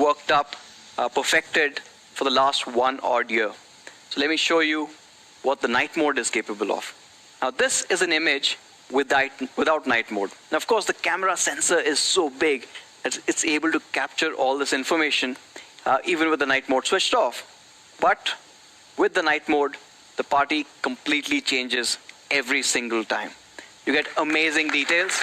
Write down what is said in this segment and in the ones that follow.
worked up, perfected for the last 1 odd year. So let me show you what the night mode is capable of. Now this is an image without night mode. Now of course the camera sensor is so big that it's able to capture all this information even with the night mode switched off. But with the night mode, the party completely changes every single time. You get amazing details.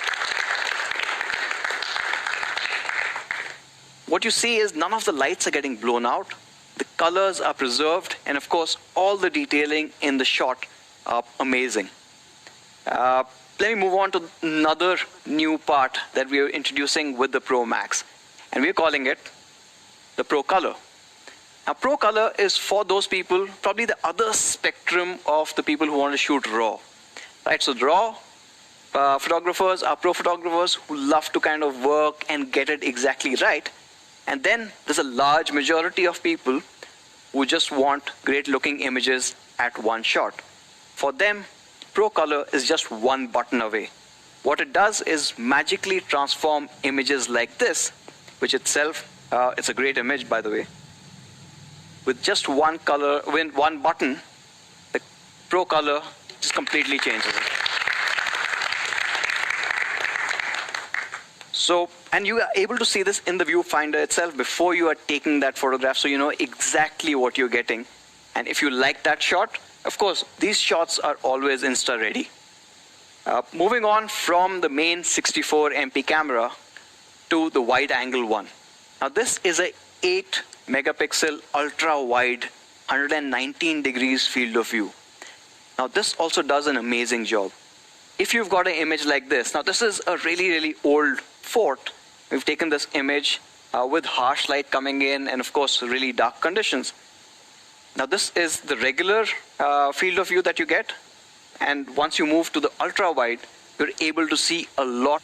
What you see is none of the lights are getting blown out. The colors are preserved, and of course, all the detailing in the shot are amazing. Let me move on to another new part that we are introducing with the Pro Max, and we're calling it the Pro Color. Now, Pro Color is for those people, probably the other spectrum of the people who want to shoot RAW. Right, so the RAW photographers are pro photographers who love to kind of work and get it exactly right. And then there's a large majority of people who just want great looking images at one shot. For them, Pro Color is just one button away. What it does is magically transform images like this, which itself, it's a great image by the way. With just one button, the Pro Color just completely changes it. So, and you are able to see this in the viewfinder itself before you are taking that photograph, so you know exactly what you're getting. And if you like that shot, of course, these shots are always Insta ready. Moving on from the main 64 MP camera to the wide angle one. Now this is a 8 megapixel ultra wide 119 degrees field of view. Now this also does an amazing job. If you've got an image like this, now this is a really old fort. We've taken this image with harsh light coming in and of course really dark conditions. Now this is the regular field of view that you get, and once you move to the ultra wide, you're able to see a lot.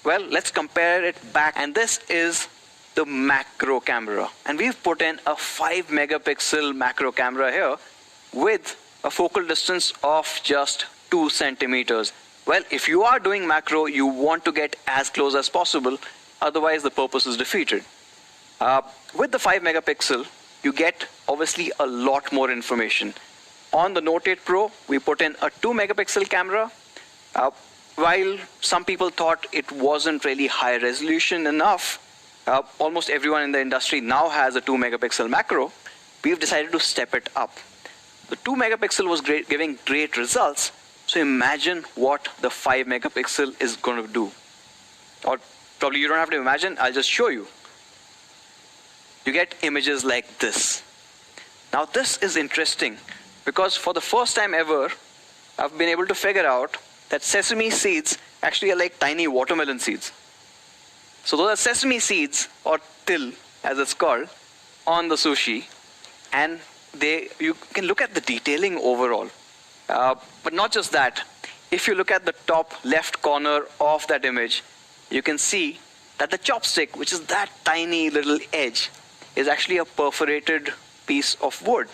Well, let's compare it back, and this is the macro camera, and we've put in a 5 megapixel macro camera here with a focal distance of just 2 centimeters. Well, if you are doing macro, you want to get as close as possible, otherwise the purpose is defeated. With the 5 megapixel, you get obviously a lot more information. On the Note 8 Pro, we put in a 2 megapixel camera. While some people thought it wasn't really high resolution enough, almost everyone in the industry now has a 2 megapixel macro. We've decided to step it up. The 2 megapixel was giving great results. So imagine what the 5 megapixel is going to do. Or probably you don't have to imagine, I'll just show you. You get images like this. Now this is interesting because for the first time ever, I've been able to figure out that sesame seeds actually are like tiny watermelon seeds. So those are sesame seeds, or til as it's called, on the sushi, and you can look at the detailing overall. But not just that, if you look at the top left corner of that image, you can see that the chopstick, which is that tiny little edge, is actually a perforated piece of wood.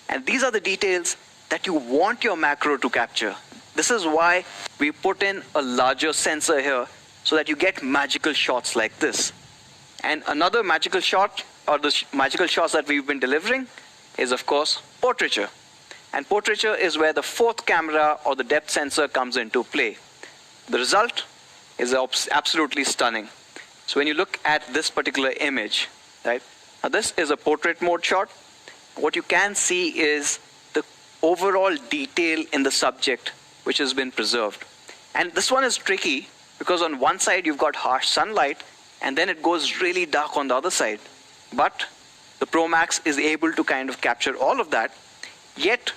And these are the details that you want your macro to capture. This is why we put in a larger sensor here, so that you get magical shots like this. And another magical shot, or the magical shots that we've been delivering, is of course portraiture. And portraiture is where the fourth camera or the depth sensor comes into play. The result is absolutely stunning. So when you look at this particular image, right? Now this is a portrait mode shot. What you can see is the overall detail in the subject which has been preserved. And this one is tricky because on one side you've got harsh sunlight and then it goes really dark on the other side. But the Pro Max is able to kind of capture all of that, yet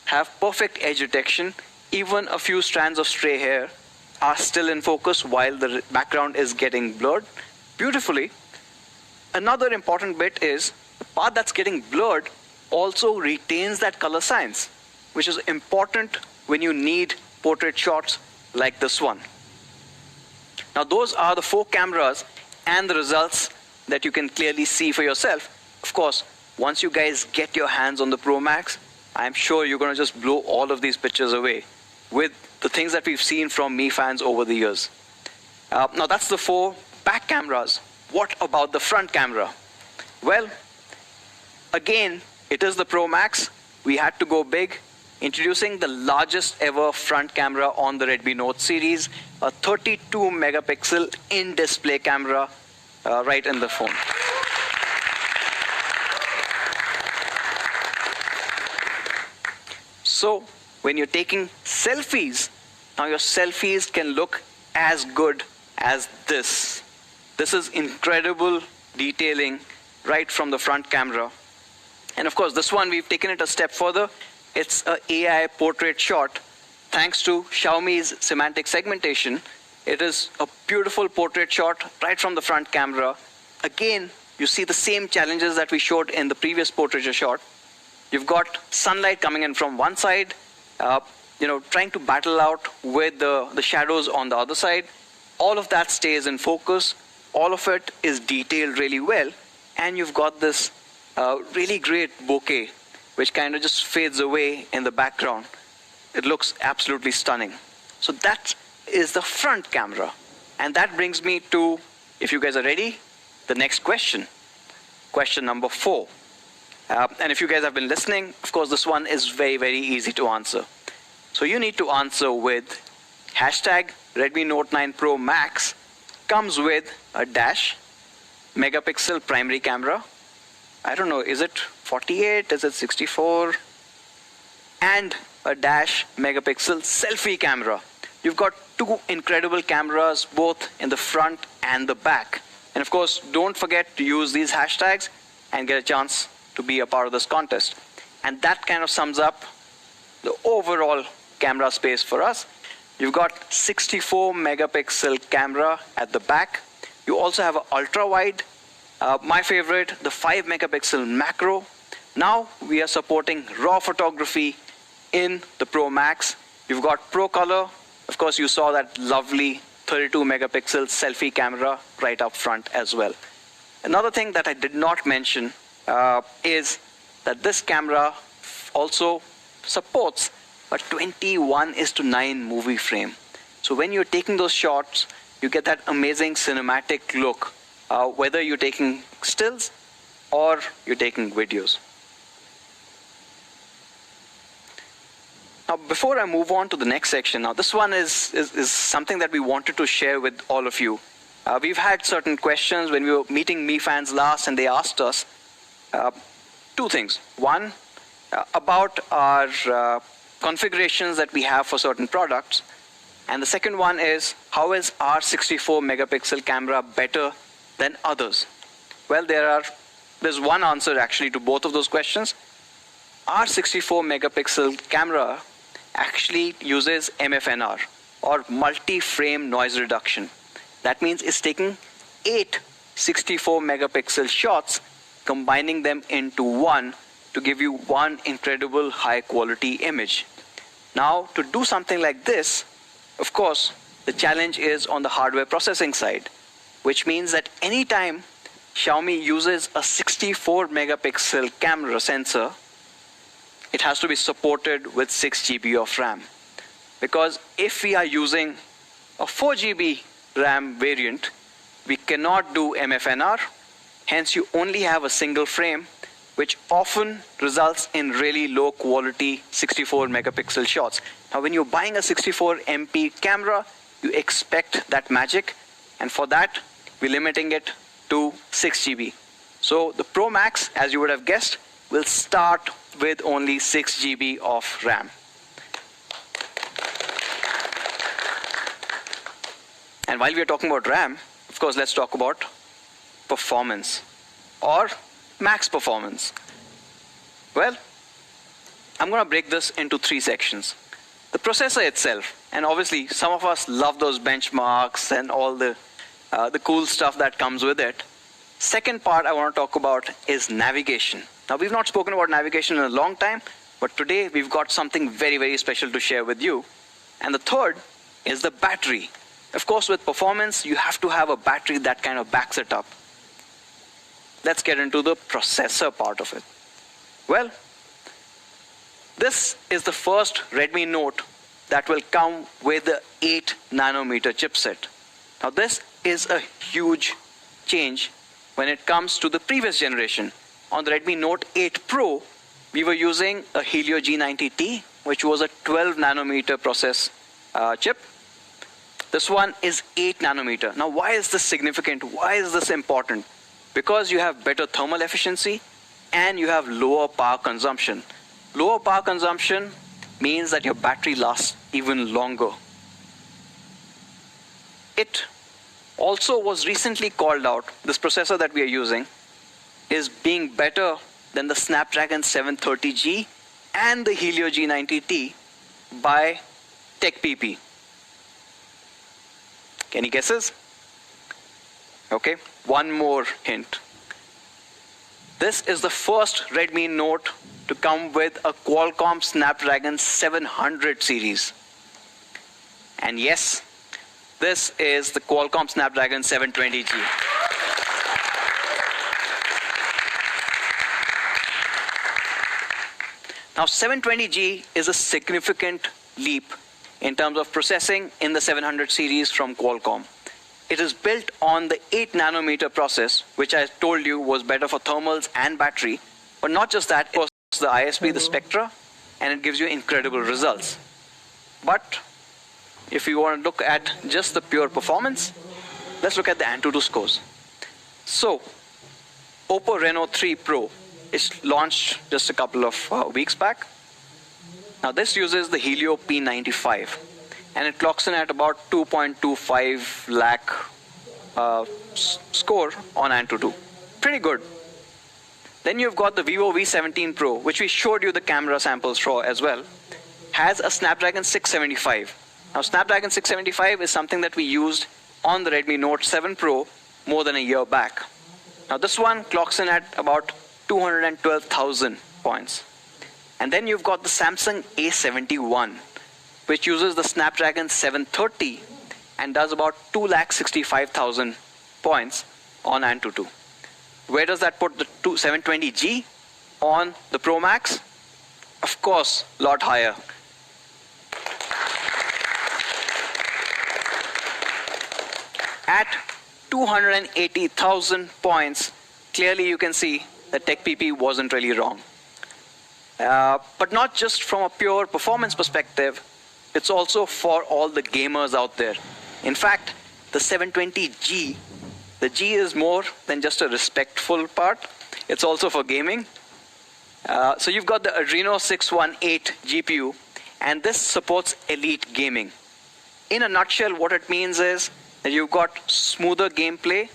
have perfect edge detection. Even a few strands of stray hair are still in focus while the background is getting blurred beautifully. Another important bit is the part that's getting blurred also retains that color science, which is important when you need portrait shots like this one. Now those are the 4 cameras and the results that you can clearly see for yourself. Of course, once you guys get your hands on the Pro Max, I'm sure you're going to just blow all of these pictures away with the things that we've seen from Mi fans over the years. Now that's the 4 back cameras. what about the front camera? Well, again, it is the Pro Max. We had to go big, introducing the largest ever front camera on the Redmi Note series, a 32 megapixel in-display camera right in the phone. So when you're taking selfies, now your selfies can look as good as this. This is incredible detailing right from the front camera. And of course, this one, we've taken it a step further. It's an AI portrait shot. Thanks to Xiaomi's semantic segmentation, it is a beautiful portrait shot right from the front camera. Again, you see the same challenges that we showed in the previous portraiture shot. You've got sunlight coming in from one side, trying to battle out with the shadows on the other side. All of that stays in focus. All of it is detailed really well. And you've got this really great bokeh, which kind of just fades away in the background. It looks absolutely stunning. So that is the front camera. And that brings me to, if you guys are ready, the next question. Question number 4. And if you guys have been listening, of course, this one is very, very easy to answer. So you need to answer with hashtag Redmi Note 9 Pro Max comes with a dash megapixel primary camera. I don't know, is it 48? Is it 64? And a dash megapixel selfie camera. You've got 2 incredible cameras, both in the front and the back. And of course, don't forget to use these hashtags and get a chance to be a part of this contest. And that kind of sums up the overall camera space for us. You've got 64 megapixel camera at the back. You also have an ultra wide. My favorite, the 5 megapixel macro. Now we are supporting raw photography in the Pro Max. You've got Pro Color. Of course, you saw that lovely 32 megapixel selfie camera right up front as well. Another thing that I did not mention is that this camera also supports a 21:9 movie frame. So when you're taking those shots, you get that amazing cinematic look, whether you're taking stills or you're taking videos. Now, before I move on to the next section, now this one is something that we wanted to share with all of you. We've had certain questions when we were meeting Mi fans last, and they asked us 2 things. One, about our configurations that we have for certain products. And the second one is, how is our 64 megapixel camera better than others? Well, there's one answer actually to both of those questions. Our 64 megapixel camera actually uses MFNR, or multi-frame noise reduction. That means it's taking 8 64 megapixel shots, combining them into one to give you one incredible high quality image. Now, to do something like this, of course, the challenge is on the hardware processing side, which means that anytime Xiaomi uses a 64 megapixel camera sensor, it has to be supported with 6 GB of RAM. Because if we are using a 4 GB RAM variant, we cannot do MFNR. Hence, you only have a single frame, which often results in really low quality 64 megapixel shots. Now, when you're buying a 64 MP camera, you expect that magic. And for that, we're limiting it to 6 GB. So the Pro Max, as you would have guessed, will start with only 6 GB of RAM. And while we're talking about RAM, of course, let's talk about performance, or max performance. Well, I'm going to break this into 3 sections. The processor itself, and obviously some of us love those benchmarks and all the cool stuff that comes with it. Second part I want to talk about is navigation. Now, we've not spoken about navigation in a long time, but today we've got something very, very special to share with you. And the third is the battery. Of course, with performance, you have to have a battery that kind of backs it up. Let's get into the processor part of it. Well, this is the first Redmi Note that will come with the 8 nanometer chipset. Now, this is a huge change when it comes to the previous generation. On the Redmi Note 8 Pro, we were using a Helio G90T, which was a 12 nanometer process chip. This one is 8 nanometer. Now, why is this significant? Why is this important? Because you have better thermal efficiency and you have lower power consumption. Lower power consumption means that your battery lasts even longer. It also was recently called out, this processor that we are using is being better than the Snapdragon 730G and the Helio G90T by TechPP. Any guesses? Okay, one more hint. This is the first Redmi Note to come with a Qualcomm Snapdragon 700 series. And yes, this is the Qualcomm Snapdragon 720G. Now, 720G is a significant leap in terms of processing in the 700 series from Qualcomm. It is built on the 8 nanometer process, which I told you was better for thermals and battery. But not just that, it was the ISP, the Spectra, and it gives you incredible results. But if you want to look at just the pure performance, let's look at the Antutu scores. So, Oppo Reno 3 Pro is launched just a couple of weeks back. Now, this uses the Helio P95, and it clocks in at about 2.25 lakh score on Antutu. Pretty good. Then you've got the Vivo V17 Pro, which we showed you the camera samples for as well, has a Snapdragon 675. Now, Snapdragon 675 is something that we used on the Redmi Note 7 Pro more than a year back. Now, this one clocks in at about 212,000 points. And then you've got the Samsung A71, which uses the Snapdragon 730 and does about 265,000 points on Antutu. Where does that put the 720G on the Pro Max? Of course, a lot higher. At 280,000 points, clearly you can see that TechPP wasn't really wrong. But not just from a pure performance perspective, it's also for all the gamers out there. In fact, the 720G, the G is more than just a respectful part. It's also for gaming. So you've got the Adreno 618 GPU, and this supports elite gaming. In a nutshell, what it means is that you've got smoother gameplay,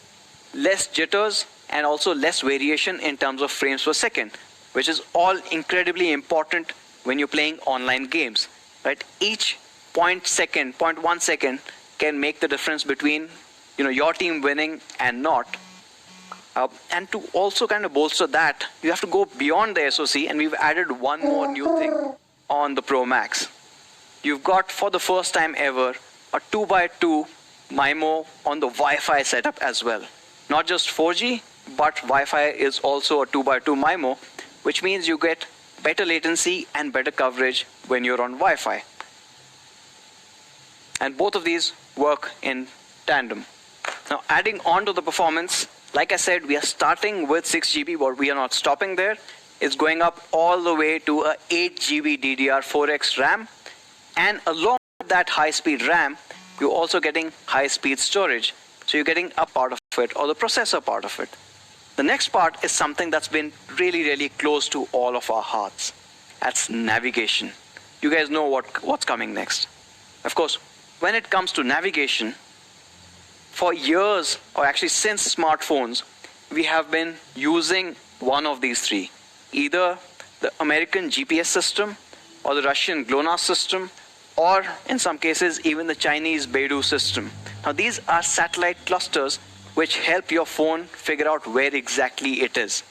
less jitters, and also less variation in terms of frames per second, which is all incredibly important when you're playing online games, right? Each 0.1 second can make the difference between your team winning and not. And to also kind of bolster that, you have to go beyond the SoC, and we've added one more new thing on the Pro Max. You've got, for the first time ever, a 2x2 MIMO on the Wi-Fi setup as well. Not just 4G, but Wi-Fi is also a 2x2 MIMO, which means you get better latency and better coverage when you're on Wi-Fi. And both of these work in tandem. Now, adding on to the performance, like I said, we are starting with 6 GB, but we are not stopping there. It's going up all the way to a 8 GB DDR4X RAM. And along with that high-speed RAM, you're also getting high-speed storage. So you're getting a part of it, or the processor part of it. The next part is something that's been really, really close to all of our hearts. That's navigation. You guys know what's coming next. Of course, when it comes to navigation, for years, or actually since smartphones, we have been using one of these three. Either the American GPS system, or the Russian GLONASS system, or in some cases, even the Chinese Beidou system. Now, these are satellite clusters which help your phone figure out where exactly it is.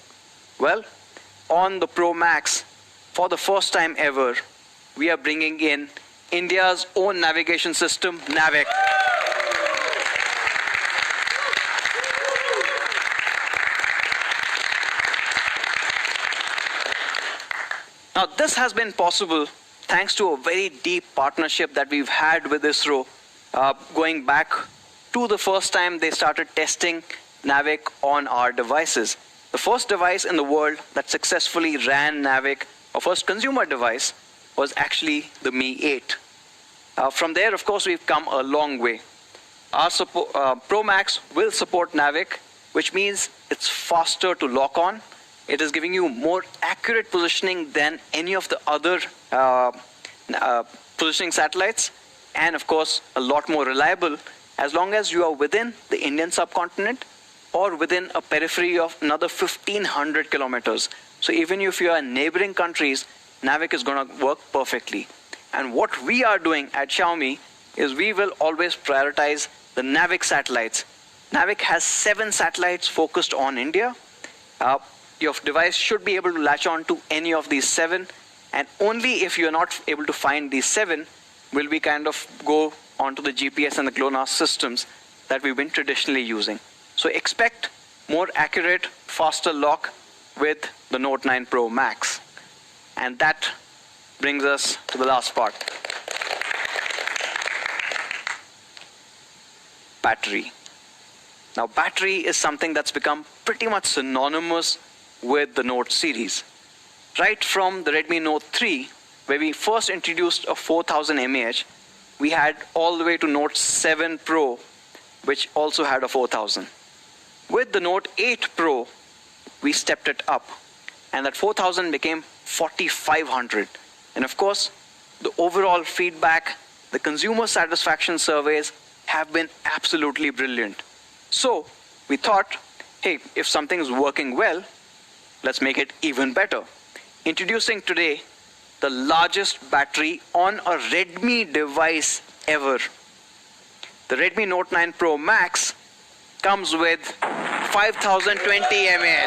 Well, on the Pro Max, for the first time ever, we are bringing in India's own navigation system, Navik. Now, this has been possible thanks to a very deep partnership that we've had with ISRO, going back to the first time they started testing Navic on our devices. The first device in the world that successfully ran Navic, our first consumer device, was actually the Mi 8. From there, of course, we've come a long way. Our Pro Max will support Navic, which means it's faster to lock on. It is giving you more accurate positioning than any of the other positioning satellites, and of course, a lot more reliable as long as you are within the Indian subcontinent or within a periphery of another 1,500 kilometers. So even if you are in neighboring countries, Navic is going to work perfectly. And what we are doing at Xiaomi is we will always prioritize the Navic satellites. Navic has 7 satellites focused on India. Your device should be able to latch on to any of these 7, and only if you're not able to find these 7 will we kind of go onto the GPS and the GLONASS systems that we've been traditionally using. So expect more accurate, faster lock with the Note 9 Pro Max. And that brings us to the last part. Battery. Now, battery is something that's become pretty much synonymous with the Note series. Right from the Redmi Note 3, where we first introduced a 4000 mAh, we had all the way to Note 7 Pro, which also had a 4000. With the Note 8 Pro, we stepped it up, and that 4000 became 4500. And of course, the overall feedback, the consumer satisfaction surveys have been absolutely brilliant. So we thought, hey, if something is working well, let's make it even better. Introducing today the largest battery on a Redmi device ever. The Redmi Note 9 Pro Max comes with 5020 mAh.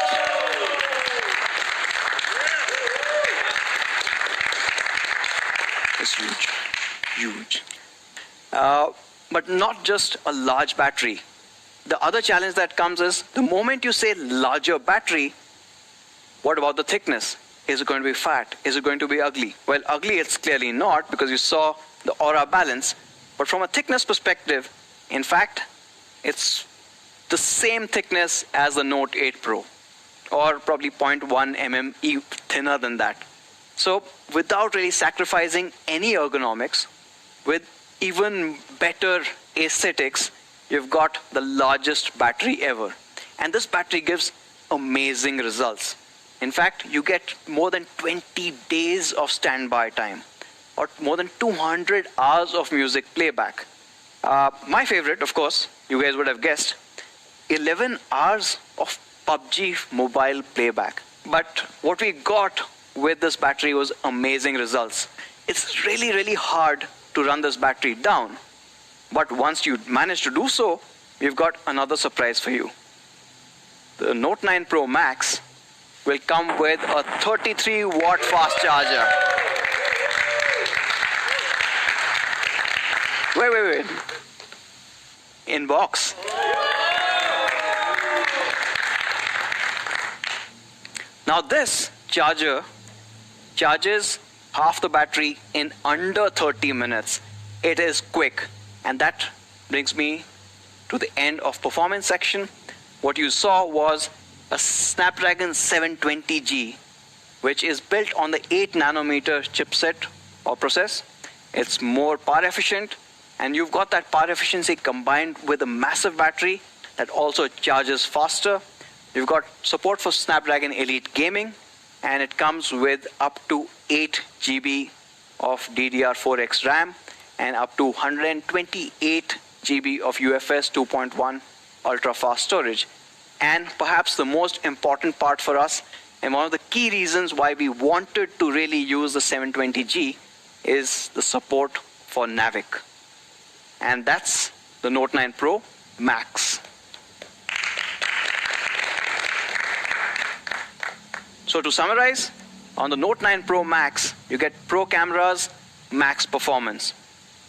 It's huge. But not just a large battery. The other challenge that comes is the moment you say larger battery, what about the thickness? Is it going to be fat? Is it going to be ugly? Well, ugly it's clearly not, because you saw the aura balance. But from a thickness perspective, in fact, it's the same thickness as the Note 8 Pro, or probably 0.1 mm thinner than that. So without really sacrificing any ergonomics, with even better aesthetics, you've got the largest battery ever. And this battery gives amazing results. In fact, you get more than 20 days of standby time, or more than 200 hours of music playback. My favorite, of course, you guys would have guessed, 11 hours of PUBG mobile playback. But what we got with this battery was amazing results. It's really hard to run this battery down. But once you manage to do so, we've got another surprise for you. The Note 9 Pro Max will come with a 33-watt fast charger. Wait. In box. Now this charger charges half the battery in under 30 minutes. It is quick. And that brings me to the end of performance section. What you saw was a Snapdragon 720G, which is built on the 8 nanometer chipset or process. It's more power efficient, and you've got that power efficiency combined with a massive battery that also charges faster. You've got support for Snapdragon Elite Gaming, and it comes with up to 8 GB of DDR4X RAM and up to 128 GB of UFS 2.1 ultra-fast storage. And perhaps the most important part for us, and one of the key reasons why we wanted to really use the 720G, is the support for Navic. And that's the Note 9 Pro Max. So to summarize, on the Note 9 Pro Max, you get Pro cameras, max performance.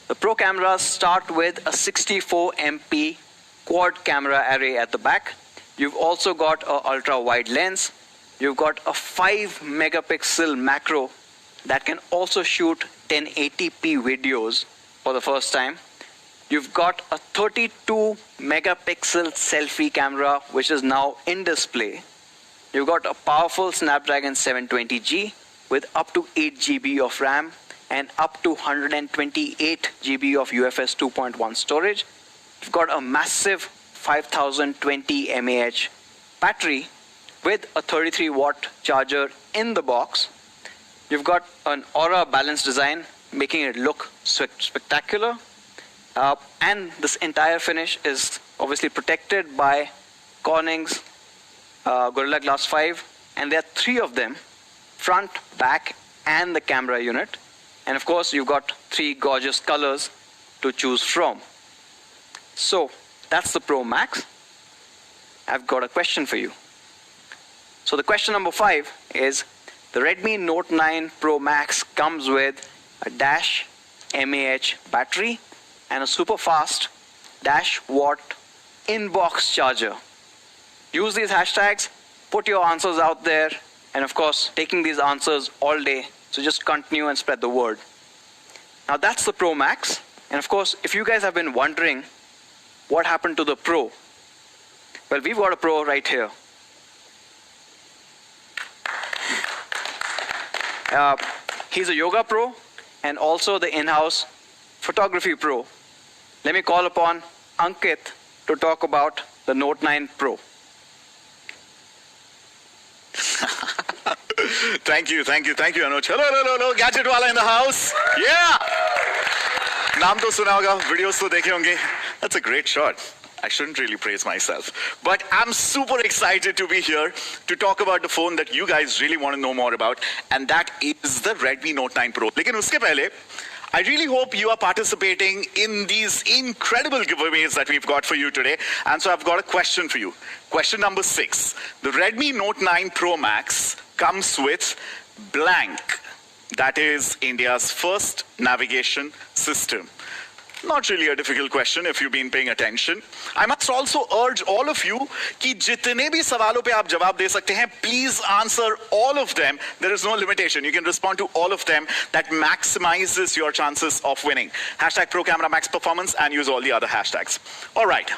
The Pro cameras start with a 64 MP quad camera array at the back. You've also got an ultra-wide lens. You've got a 5 megapixel macro that can also shoot 1080p videos for the first time. You've got a 32 megapixel selfie camera, which is now in display. You've got a powerful Snapdragon 720G with up to 8 GB of RAM and up to 128 GB of UFS 2.1 storage. You've got a massive 5020 mAh battery with a 33 watt charger in the box. You've got an Aura balanced design, making it look spectacular. And this entire finish is obviously protected by Corning's Gorilla Glass 5. And there are 3 of them, front, back, and the camera unit. And of course, you've got 3 gorgeous colors to choose from. So that's the Pro Max. I've got a question for you. So the question number 5 is, the Redmi Note 9 Pro Max comes with a dash mAh battery and a super fast dash watt in-box charger. Use these hashtags, put your answers out there, and of course, taking these answers all day. So just continue and spread the word. Now that's the Pro Max. And of course, if you guys have been wondering what happened to the Pro, well, we've got a Pro right here. He's a yoga pro and also the in-house photography pro. Let me call upon Ankit to talk about the Note 9 Pro. Thank you, Anuj. Hello, gadget wala in the house. Yeah. Naam to suna hoga, videos to dekhe honge. That's a great shot. I shouldn't really praise myself. But I'm super excited to be here to talk about the phone that you guys really want to know more about, and that is the Redmi Note 9 Pro. Lekin uske pehle, I really hope you are participating in these incredible giveaways that we've got for you today. And so I've got a question for you. Question number 6. The Redmi Note 9 Pro Max comes with blank. That is India's first navigation system. Not really a difficult question if you've been paying attention. I must also urge all of you कि जितने भी सवालों पे आप जवाब दे सकते हैं, please answer all of them. There is no limitation. You can respond to all of them. That maximizes your chances of winning. Hashtag Pro Camera Max Performance and use all the other hashtags. All right.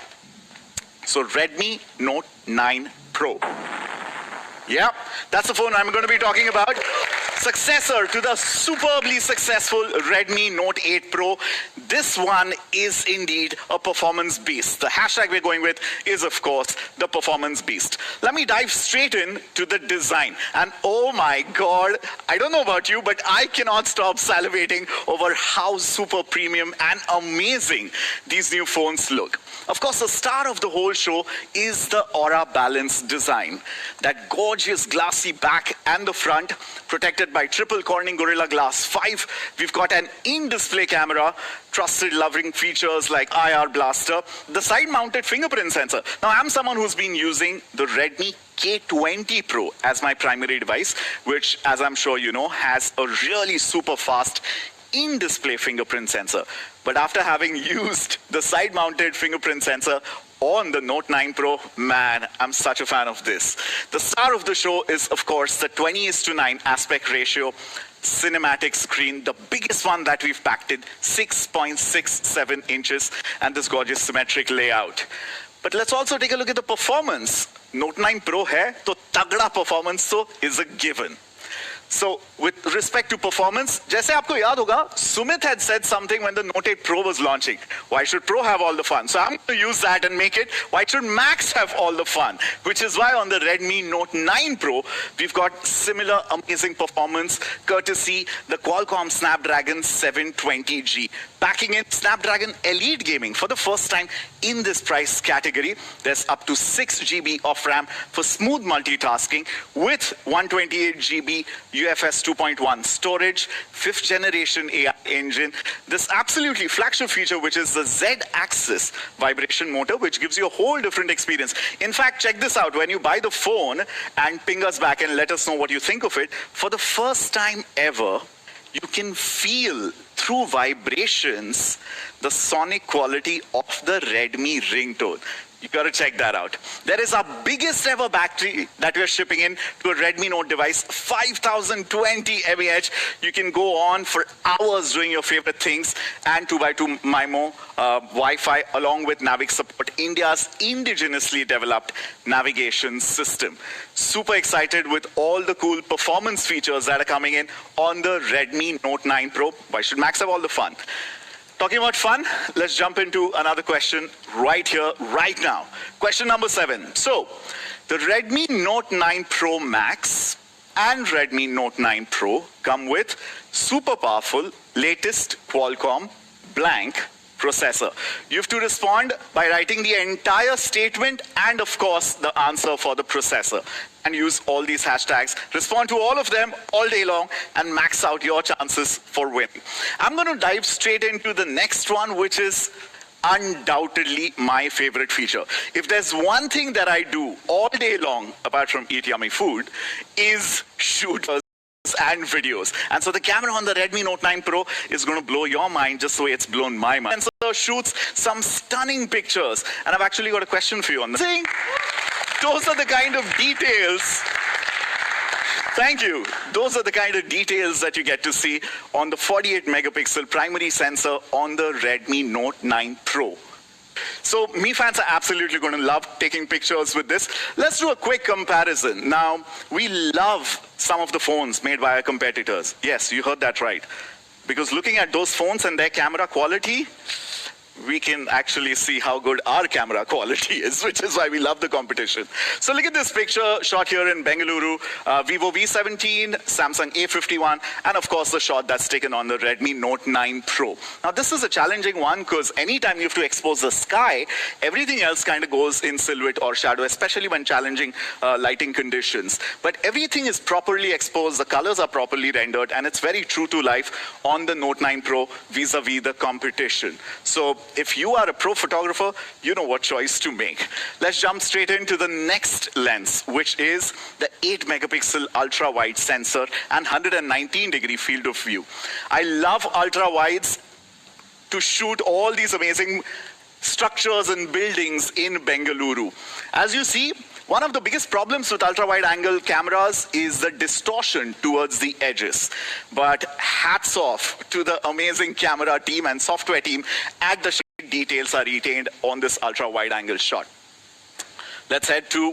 So Redmi Note 9 Pro. Yeah, that's the phone I'm going to be talking about. Successor to the superbly successful Redmi Note 8 Pro. This one is indeed a performance beast. The hashtag we're going with is, of course, the performance beast. Let me dive straight in to the design. And oh my God, I don't know about you, but I cannot stop salivating over how super premium and amazing these new phones look. Of course, the star of the whole show is the Aura balanced design. That gorgeous glassy back and the front, protected by triple Corning Gorilla Glass 5. We've got an in-display camera, trusted loving features like IR blaster, the side-mounted fingerprint sensor. Now, I'm someone who's been using the Redmi K20 Pro as my primary device, which, as I'm sure you know, has a really super fast in-display fingerprint sensor. But after having used the side-mounted fingerprint sensor on the Note 9 Pro, man, I'm such a fan of this. The star of the show is, of course, the 20:9 aspect ratio cinematic screen, the biggest one that we've packed in, 6.67 inches, and this gorgeous symmetric layout. But let's also take a look at the performance. Note 9 Pro hai, to tagda performance so is a given. So, with respect to performance, जैसे आपको याद होगा, Sumit had said something when the Note 8 Pro was launching. Why should Pro have all the fun? So I'm going to use that and make it, why should Max have all the fun? Which is why on the Redmi Note 9 Pro, we've got similar amazing performance, courtesy the Qualcomm Snapdragon 720G. Packing in Snapdragon Elite Gaming for the first time in this price category. There's up to 6 GB of RAM for smooth multitasking with 128 GB UFS 2.1 storage, 5th generation AI engine, this absolutely flagship feature which is the Z-axis vibration motor, which gives you a whole different experience. In fact, check this out. When you buy the phone and ping us back and let us know what you think of it, for the first time ever, you can feel through vibrations the sonic quality of the Redmi ringtone. You got to check that out. There is our biggest ever battery that we're shipping in to a Redmi Note device, 5020 mAh. You can go on for hours doing your favorite things, and 2x2 MIMO Wi-Fi along with Navic support, India's indigenously developed navigation system. Super excited with all the cool performance features that are coming in on the Redmi Note 9 Pro. Why should Max have all the fun? Talking about fun, let's jump into another question right here, right now. Question number 7. So, the Redmi Note 9 Pro Max and Redmi Note 9 Pro come with super powerful, latest Qualcomm blank processor. You have to respond by writing the entire statement and, of course, the answer for the processor. And use all these hashtags. Respond to all of them all day long and max out your chances for winning. I'm going to dive straight into the next one, which is undoubtedly my favorite feature. If there's one thing that I do all day long, apart from eat yummy food, is shoot and videos. And so the camera on the Redmi Note 9 Pro is going to blow your mind just the way it's blown my mind. Sensor shoots some stunning pictures. And I've actually got a question for you on this. Those are the kind of details. Thank you. Those are the kind of details that you get to see on the 48 megapixel primary sensor on the Redmi Note 9 Pro. So Mi fans are absolutely going to love taking pictures with this. Let's do a quick comparison. Now, we love some of the phones made by our competitors. Yes, you heard that right. Because looking at those phones and their camera quality, we can actually see how good our camera quality is, which is why we love the competition. So look at this picture shot here in Bengaluru, Vivo V17, Samsung A51, and of course the shot that's taken on the Redmi Note 9 Pro. Now this is a challenging one because anytime you have to expose the sky, everything else kind of goes in silhouette or shadow, especially when challenging lighting conditions. But everything is properly exposed, the colors are properly rendered, and it's very true to life on the Note 9 Pro vis-a-vis the competition. So if you are a pro photographer, you know what choice to make. Let's jump straight into the next lens, which is the 8 megapixel ultra wide sensor and 119-degree field of view. I love ultra wides to shoot all these amazing structures and buildings in Bengaluru. As you see, one of the biggest problems with ultra-wide angle cameras is the distortion towards the edges. But hats off to the amazing camera team and software team at the details are retained on this ultra-wide angle shot. Let's head to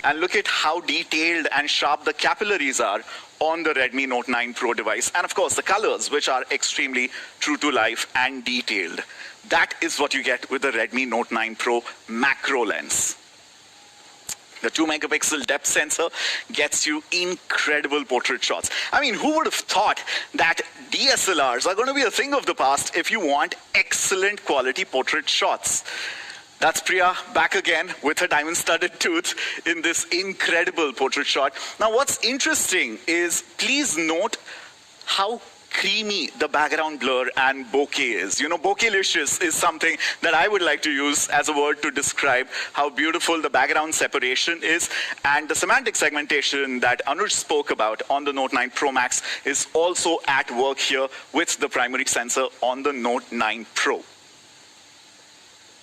and look at how detailed and sharp the capillaries are on the Redmi Note 9 Pro device. And of course, the colors, which are extremely true to life and detailed. That is what you get with the Redmi Note 9 Pro macro lens. The 2 megapixel depth sensor gets you incredible portrait shots. I mean, who would have thought that DSLRs are going to be a thing of the past if you want excellent quality portrait shots? That's Priya back again with her diamond-studded tooth in this incredible portrait shot. Now, what's interesting is, please note how creamy the background blur and bokeh is. You know, bokeh-licious is something that I would like to use as a word to describe how beautiful the background separation is. And the semantic segmentation that Anuj spoke about on the Note 9 Pro Max is also at work here with the primary sensor on the Note 9 Pro.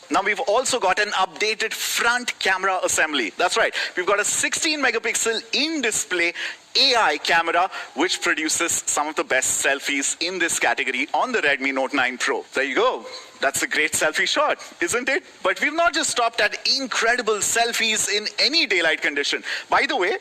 Now we've also got an updated front camera assembly. That's right, we've got a 16 megapixel in-display AI camera which produces some of the best selfies in this category on the Redmi Note 9 Pro. There you go. That's a great selfie shot, isn't it? But we've not just stopped at incredible selfies in any daylight condition. By the way,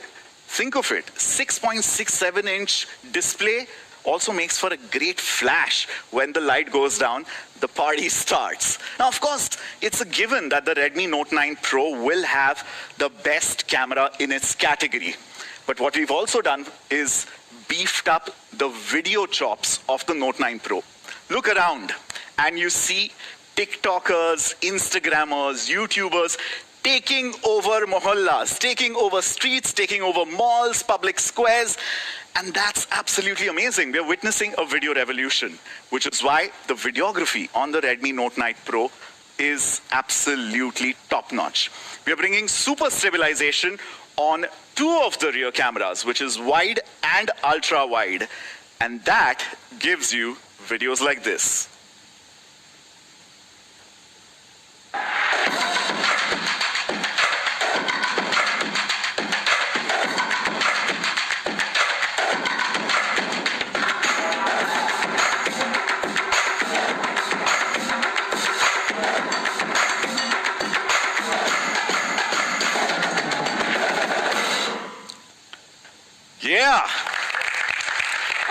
think of it, 6.67-inch display also makes for a great flash when the light goes down, the party starts. Now, of course, it's a given that the Redmi Note 9 Pro will have the best camera in its category. But what we've also done is beefed up the video chops of the Note 9 Pro. Look around and you see TikTokers, Instagrammers, YouTubers taking over mohallas, taking over streets, taking over malls, public squares. And that's absolutely amazing. We're witnessing a video revolution, which is why the videography on the Redmi Note 9 Pro is absolutely top-notch. We're bringing super stabilization on 2 of the rear cameras, which is wide and ultra-wide. And that gives you videos like this.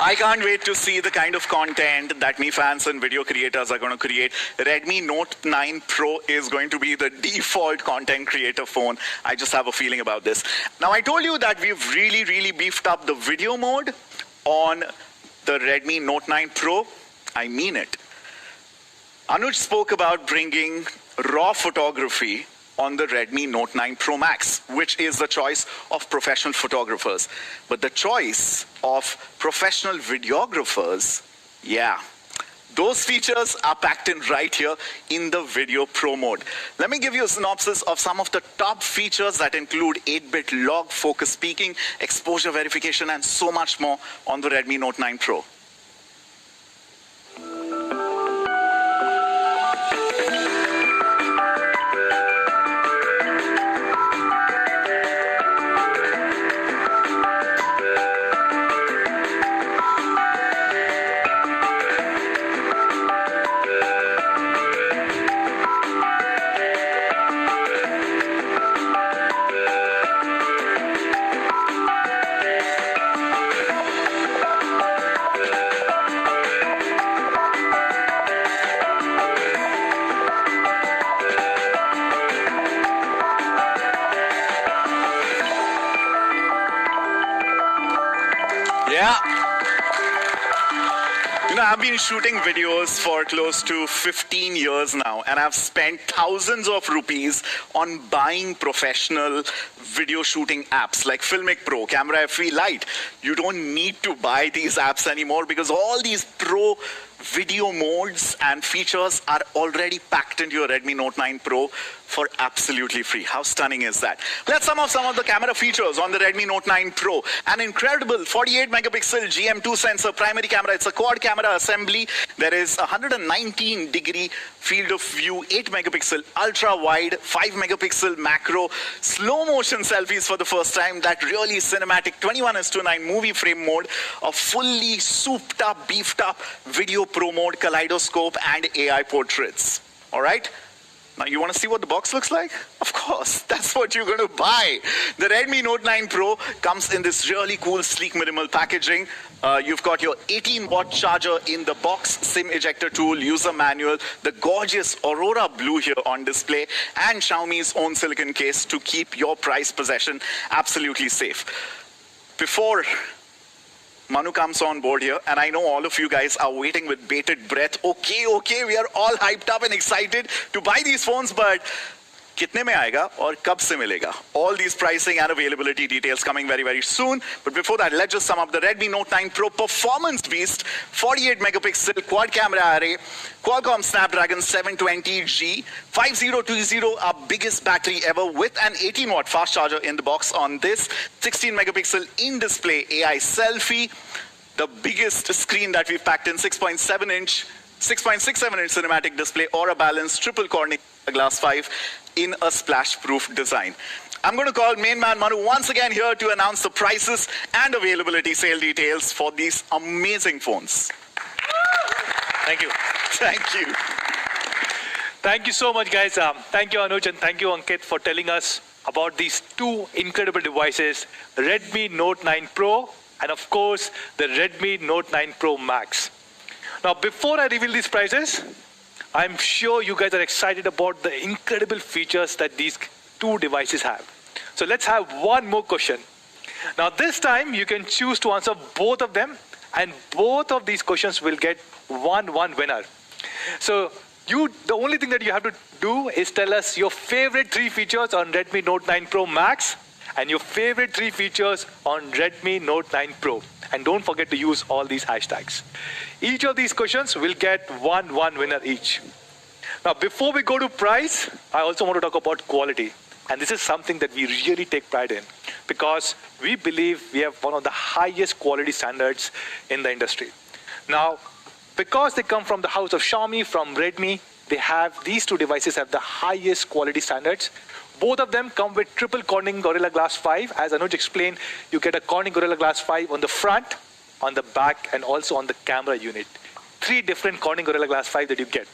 I can't wait to see the kind of content that me fans and video creators are going to create. Redmi Note 9 Pro is going to be the default content creator phone. I just have a feeling about this. Now, I told you that we've really beefed up the video mode on the Redmi Note 9 Pro. I mean it. Anuj spoke about bringing raw photography on the Redmi Note 9 Pro Max, which is the choice of professional photographers. But the choice of professional videographers, yeah, those features are packed in right here in the Video Pro mode. Let me give you a synopsis of some of the top features that include 8-bit log, focus peaking, exposure verification, and so much more on the Redmi Note 9 Pro. Yeah. You know, I've been shooting videos for close to 15 years now, and I've spent thousands of rupees on buying professional video shooting apps like Filmic Pro, Camera FE Lite. You don't need to buy these apps anymore because all these pro video modes and features are already packed into your Redmi Note 9 Pro for absolutely free. How stunning is that? Let's sum up some of the camera features on the Redmi Note 9 Pro. An incredible 48 megapixel GM2 sensor primary camera. It's a quad camera assembly. There is a 119-degree field of view, 8 megapixel ultra wide, 5 megapixel macro, slow motion selfies for the first time. That really cinematic 21:9 movie frame mode, a fully souped up, beefed up video pro mode, kaleidoscope, and AI portraits. All right? Now, you want to see what the box looks like? Of course, that's what you're going to buy. The Redmi Note 9 Pro comes in this really cool, sleek, minimal packaging. You've got your 18-watt charger in the box, SIM ejector tool, user manual, the gorgeous Aurora Blue here on display, and Xiaomi's own silicon case to keep your prized possession absolutely safe. Before Manu comes on board here, and I know all of you guys are waiting with bated breath. Okay, we are all hyped up and excited to buy these phones, but कितने में आएगा और कब से मिलेगा? All these pricing and availability details coming very soon. But before that, let's just sum up the Redmi Note 9 Pro performance beast. 48 megapixel quad camera array, Qualcomm Snapdragon 720G, 5020, our biggest battery ever, with an 18-watt fast charger in the box on this, 16 megapixel in-display AI selfie, the biggest screen that we've packed in, 6.67-inch cinematic display, or a balanced triple Corning Glass 5 in a splash-proof design. I'm going to call main man Manu once again here to announce the prices and availability sale details for these amazing phones. Thank you. Thank you. Thank you so much, guys. Thank you, Anuj, and thank you, Ankit, for telling us about these two incredible devices, Redmi Note 9 Pro and, of course, the Redmi Note 9 Pro Max. Now, before I reveal these prices, I'm sure you guys are excited about the incredible features that these two devices have. So let's have one more question. Now, this time, you can choose to answer both of them, and both of these questions will get one winner. So the only thing that you have to do is tell us your favorite 3 features on Redmi Note 9 Pro Max and your favorite 3 features on Redmi Note 9 Pro. And don't forget to use all these hashtags. Each of these questions will get one winner each. Now, before we go to price, I also want to talk about quality. And this is something that we really take pride in because we believe we have one of the highest quality standards in the industry. Now, because they come from the house of Xiaomi, from Redmi, these two devices have the highest quality standards. Both of them come with triple Corning Gorilla Glass 5. As Anuj explained, you get a Corning Gorilla Glass 5 on the front, on the back, and also on the camera unit. 3 different Corning Gorilla Glass 5 that you get.